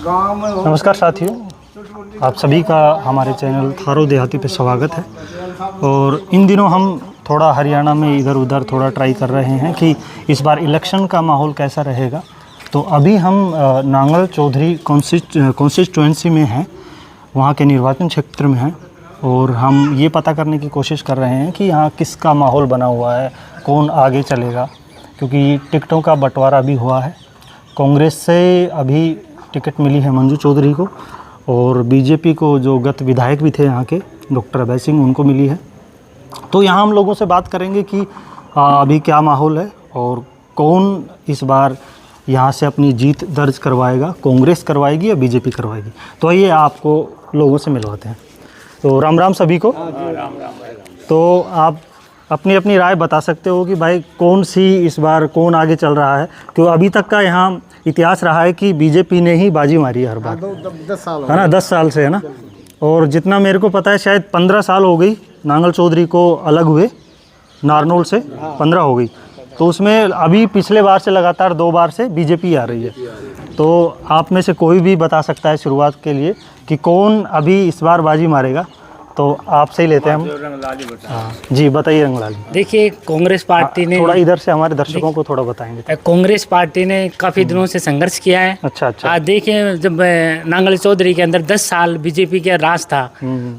नमस्कार साथियों, आप सभी का हमारे चैनल थारो देहाती पे स्वागत है। और इन दिनों हम थोड़ा हरियाणा में इधर उधर थोड़ा ट्राई कर रहे हैं कि इस बार इलेक्शन का माहौल कैसा रहेगा। तो अभी हम नांगल चौधरी कॉन्स्टिट्यूएंसी में हैं, वहाँ के निर्वाचन क्षेत्र में हैं और हम ये पता करने की कोशिश कर रहे हैं कि यहाँ किसका माहौल बना हुआ है, कौन आगे चलेगा। क्योंकि टिकटों का बंटवारा भी हुआ है। कांग्रेस से अभी टिकट मिली है मंजू चौधरी को और बीजेपी को जो गत विधायक भी थे यहाँ के डॉक्टर अभय सिंह, उनको मिली है। तो यहाँ हम लोगों से बात करेंगे कि अभी क्या माहौल है और कौन इस बार यहाँ से अपनी जीत दर्ज करवाएगा, कांग्रेस करवाएगी या बीजेपी करवाएगी। तो आइए आपको लोगों से मिलवाते हैं। तो राम राम सभी को। तो आप अपनी अपनी राय बता सकते हो कि भाई कौन सी इस बार कौन आगे चल रहा है। क्यों अभी तक का यहाँ इतिहास रहा है कि बीजेपी ने ही बाजी मारी है हर बार, 10 साल है ना, 10 साल से, है ना। और जितना मेरे को पता है शायद 15 साल हो गई नांगल चौधरी को अलग हुए, नारनौल से 15 हो गई। तो उसमें अभी पिछले बार से लगातार 2 बार से बीजेपी आ रही है। तो आप में से कोई भी बता सकता है शुरुआत के लिए कि कौन अभी इस बार बाजी मारेगा। तो आपसे ही लेते हैं हम। हाँ जी, बताइए रंगलाल। देखिए, कांग्रेस पार्टी ने थोड़ा इधर से हमारे दर्शकों को थोड़ा बताएंगे। कांग्रेस पार्टी ने काफ़ी दिनों से संघर्ष किया है। अच्छा अच्छा। आज देखिए, जब नांगल चौधरी के अंदर 10 साल बीजेपी का राज था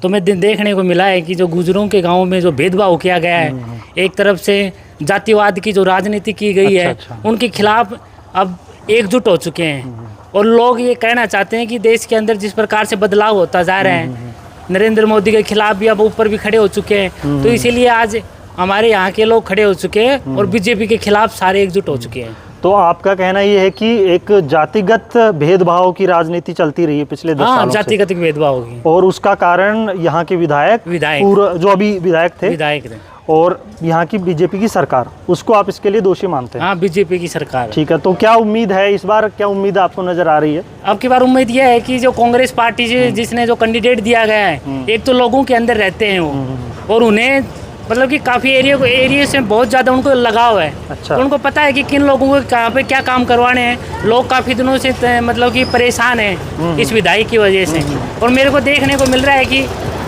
तो मैं देखने को मिला है कि जो गुजरों के गाँव में जो भेदभाव किया गया है, एक तरफ से जातिवाद की जो राजनीति की गई है, उनके खिलाफ अब एकजुट हो चुके हैं। और लोग ये कहना चाहते हैं कि देश के अंदर जिस प्रकार से बदलाव होता जा रहा है, नरेंद्र मोदी के खिलाफ भी अब ऊपर भी खड़े हो चुके हैं। तो इसीलिए आज हमारे यहाँ के लोग खड़े हो चुके हैं और बीजेपी के खिलाफ सारे एकजुट हो चुके हैं। तो आपका कहना ये है कि एक जातिगत भेदभाव की राजनीति चलती रही है पिछले 10 सालों से। जातिगत भेदभाव होगी और उसका कारण यहाँ के विधायक जो अभी विधायक थे और यहाँ की बीजेपी की सरकार, उसको आप इसके लिए दोषी मानते हैं? हाँ, बीजेपी की सरकार। ठीक है। तो क्या उम्मीद है इस बार, क्या उम्मीद आपको नजर आ रही है? अब की बार उम्मीद यह है कि जो कांग्रेस पार्टी से जिसने जो कैंडिडेट दिया गया है, एक तो लोगों के अंदर रहते हैं वो, और उन्हें मतलब कि काफ़ी एरिया से बहुत ज़्यादा उनको लगाव है। अच्छा। तो उनको पता है कि किन लोगों को कहाँ पे क्या काम करवाने हैं। लोग काफ़ी दिनों से मतलब कि परेशान हैं इस विधायक की वजह से। और मेरे को देखने को मिल रहा है कि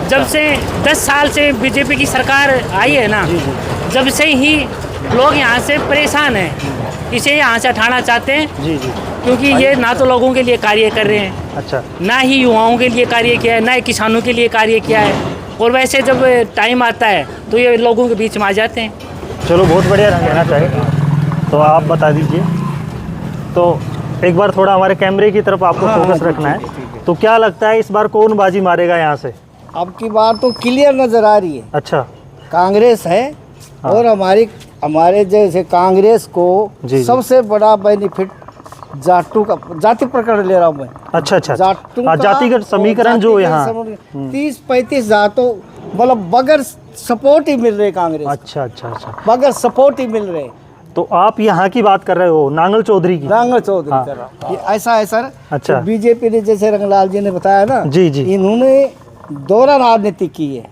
जब से 10 साल से बीजेपी की सरकार आई है ना, जब से ही लोग यहाँ से परेशान हैं, इसे यहाँ से हटाना चाहते हैं। जी जी। क्योंकि ये ना तो लोगों के लिए कार्य कर रहे हैं, अच्छा, ना ही युवाओं के लिए कार्य किया है, ना ही किसानों के लिए कार्य किया है। और वैसे जब टाइम आता है तो ये लोगों के बीच में आ जाते हैं। चलो, बहुत बढ़िया रहना चाहिए। तो आप बता दीजिए। तो एक बार थोड़ा हमारे कैमरे की तरफ आपको फोकस रखना है। तो क्या लगता है इस बार कौन बाजी मारेगा यहाँ से? अब की बार तो क्लियर नजर आ रही है। अच्छा। कांग्रेस है। हाँ। और हमारे जैसे कांग्रेस को सबसे बड़ा बेनिफिट जाति प्रकरण ले रहा हूँ मैं। अच्छा अच्छा। जातिगत समीकरण जो यहाँ 30-35 जातों मतलब बगैर सपोर्ट ही मिल रहे कांग्रेस। अच्छा अच्छा अच्छा, बगैर सपोर्ट ही मिल रहे। तो आप यहाँ की बात कर रहे हो, नांगल चौधरी की? नांगल चौधरी। हाँ। ऐसा है सर। अच्छा। तो बीजेपी ने, जैसे रंगलाल जी ने बताया ना, जी जी, इन्होंने दोहरा राजनीति की है।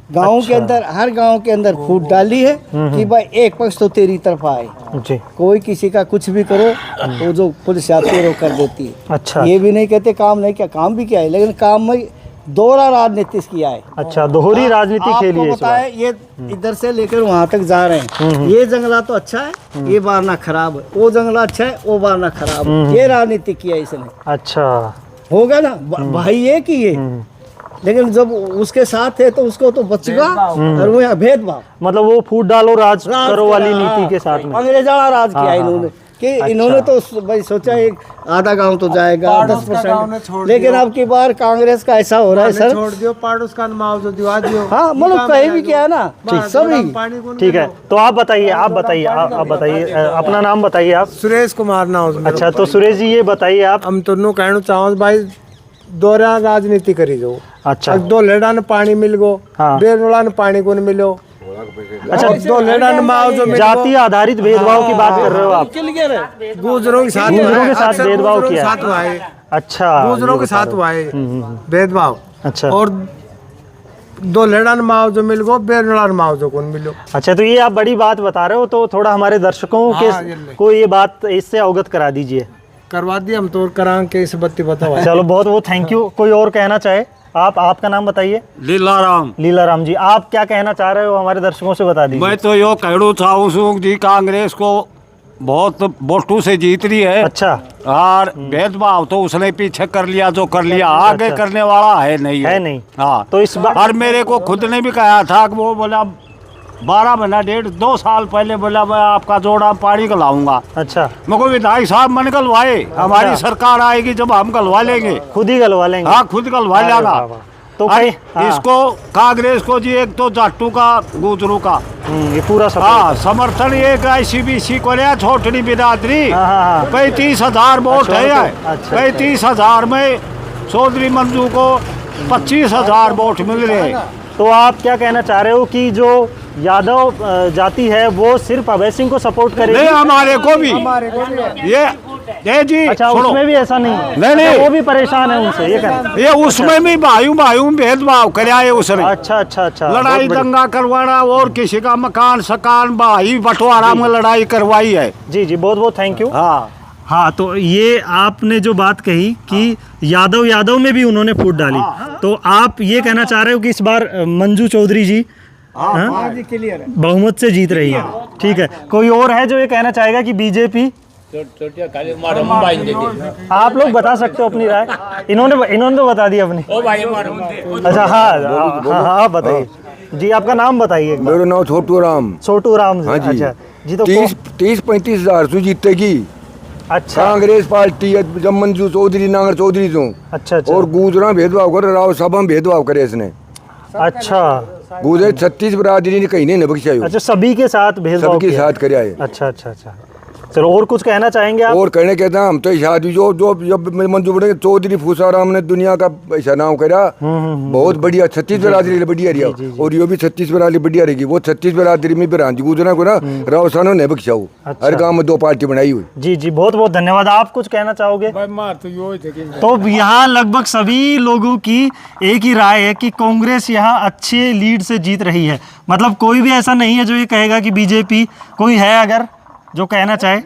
गाँव अच्छा। के अंदर, हर गांव के अंदर फूट डाली है कि भाई एक पक्ष तो तेरी तरफ आए जी। कोई किसी का कुछ भी करो, वो जो पुलिस आती है वो कर देती है। अच्छा। ये भी नहीं कहते काम नहीं किया, काम भी किया है, लेकिन काम में दोहरा राजनीति किया है। अच्छा, दोहरी राजनीति खेली है। पता है, ये इधर से लेकर वहाँ तक जा रहे हैं। ये जंगला तो अच्छा है, ये बार ना खराब है, वो जंगला अच्छा है, वो बार ना खराब है। ये राजनीति किया इसने। अच्छा, होगा ना भाई ये की ये। लेकिन जब उसके साथ है तो उसको तो बचेगा। और वो यहाँ भेदभाव, मतलब वो फूट डालो राज करो वाली नीति के साथ में अंग्रेजाना राज किया इन्होंने। कि इन्होंने तो भाई सोचा एक आधा गांव तो जाएगा, 10%। लेकिन अब की बार कांग्रेस का ऐसा हो रहा है सर, छोड़ दियो, पाड़ोस का मुआवजा दिवा दियो। हाँ, मतलब कहीं भी किया है ना, सभी ठीक है। तो आप बताइए आप बताइए अपना नाम बताइए आप। सुरेश कुमार नाम। अच्छा, तो सुरेश जी ये बताइए आप। हम दोनों कहना चाहो भाई, दोहरा राजनीति करी जो। अच्छा। दो लेडा ने पानी मिल गो, बेरोड़ा ने पानी को नहीं मिलो। अच्छा, दो लेडा ने मुआवजा। जाति आधारित भेदभाव की बात कर रहे हो आप? गुजरों के साथ भेदभाव किया। अच्छा, गुजरों के साथ हुआ है भेदभाव। अच्छा। और दो लेडा ने मुआवजा मिल गो, बेरोड़ा ने मुआवजा को नहीं मिलो। अच्छा, तो ये आप बड़ी बात बता रहे हो, तो थोड़ा हमारे दर्शकों के को ये बात इससे अवगत करा दीजिए। करवा दी हम तो करांग के इस बत्ती बताओ। चलो बहुत बहुत थैंक यू। कोई और कहना चाहे? आपका नाम बताइए। लीलाराम। लीलाराम जी, आप क्या कहना चाह रहे हो हमारे दर्शकों से बता दीजिए। मैं तो यो कहना चाहूँ जी कांग्रेस को बहुत वोटों से जीत रही है। अच्छा। और भेदभाव तो उसने पीछे कर लिया जो कर लिया, आगे अच्छा। करने वाला है नहीं। हाँ तो इस बार और मेरे को खुद ने भी कहा था कि वो बोला 12 महीना 1.5-2 साल पहले बोला मैं आपका जोड़ा पानी गलाऊंगा। अच्छा। मैं को विधायक साहब मन गलवाए, हमारी सरकार आएगी जब हम गलवा लेंगे। खुद ही गलवा लेंगे? हाँ खुद गलवा लेगा। तो इसको कांग्रेस को जी एक तो जाटू का गुजरू का ये पूरा समर्थन एक ICBC को लिया छोटनी बिरादरी। 35,000 वोट है। अच्छा। 35,000 में चौधरी मंजू को 25,000 वोट मिल रहे हैं। तो आप क्या कहना चाह रहे हो कि जो यादव जाति है वो सिर्फ अभय सिंह को सपोर्ट करेगी? नहीं, हमारे को भी ये जी। अच्छा, उसमें भी ऐसा नहीं है? नहीं नहीं, वो भी परेशान है उनसे, ये कहना? ये उसमें भी भाइयों भेदभाव कराया है उसने। अच्छा। लड़ाई दंगा करवाना और किसी का मकान सकान भाई बंटवारा में लड़ाई करवाई है। जी बहुत बहुत थैंक यू। हाँ, तो ये आपने जो बात कही कि यादव में भी उन्होंने फूट डाली, तो आप ये कहना चाह रहे हो कि इस बार मंजू चौधरी जी बहुमत से जीत रही है? ठीक है। कोई और है जो ये कहना चाहेगा कि बीजेपी? आप लोग बता सकते हो अपनी राय। इन्होंने तो बता दी अपनी। अच्छा हाँ बताइए जी। आपका नाम बताइए। मेरा नाम छोटू राम। छोटू राम। हाँ जी। अच्छा जी। तो 30-35 हजार से जीतेगी। अच्छा। कांग्रेस पार्टी जब मंजू चौधरी नागर चौधरी से। अच्छा। और गुजरा भेदभाव कर राव साहब भेदभाव करे इसने। अच्छा। गुजरे 36 बरादरी ने कहीं नहीं बख्शा। अच्छा, सभी के साथ भेदभाव सबके साथ कराया है। अच्छा। चलो, और कुछ कहना चाहेंगे आप? और कहने कहते हैं हम तो शादी जो जब मंजू बड़े चौधरी फूसाराम ने दुनिया का ऐसा नाम करा। बहुत बढ़िया 36 बरादरी बढ़िया रही। और ये भी 36 बरादरी बढ़िया रहेगी। वो 36 बरादरी में बिरांजी गुजरा को ना रावसानो ने बख्शाऊ। हर गाँव में 2 पार्टी बनाई हुई। जी बहुत बहुत धन्यवाद। आप कुछ कहना चाहोगे? तो यहाँ लगभग सभी लोगों की एक ही राय है कि कांग्रेस यहाँ अच्छे लीड से जीत रही है। मतलब कोई भी ऐसा नहीं है जो ये कहेगा कि बीजेपी। कोई है अगर जो कहना चाहे?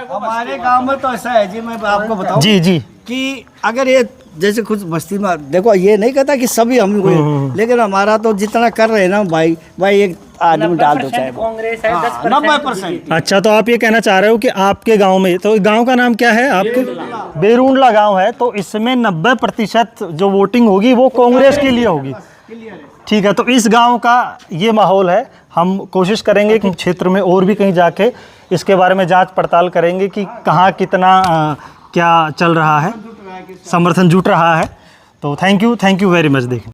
हमारे गांव में तो ऐसा है जी, मैं आपको बताऊं जी कि अगर ये जैसे कुछ बस्ती में देखो, ये नहीं कहता कि सभी हम को, लेकिन हमारा तो जितना कर रहे हैं ना भाई एक आदमी डाल दो चाहे कांग्रेस है 90%। अच्छा, तो आप ये कहना चाह रहे हो कि आपके गांव में, तो गांव का नाम क्या है आपके? बेरुंडला गांव है। तो इसमें 90% जो वोटिंग होगी वो कांग्रेस के लिए होगी। ठीक है। तो इस गांव का ये माहौल है। हम कोशिश करेंगे कि क्षेत्र में और भी कहीं जाके इसके बारे में जांच पड़ताल करेंगे कि कहाँ कितना क्या चल रहा है, समर्थन जुट रहा है। तो थैंक यू वेरी मच। देखें।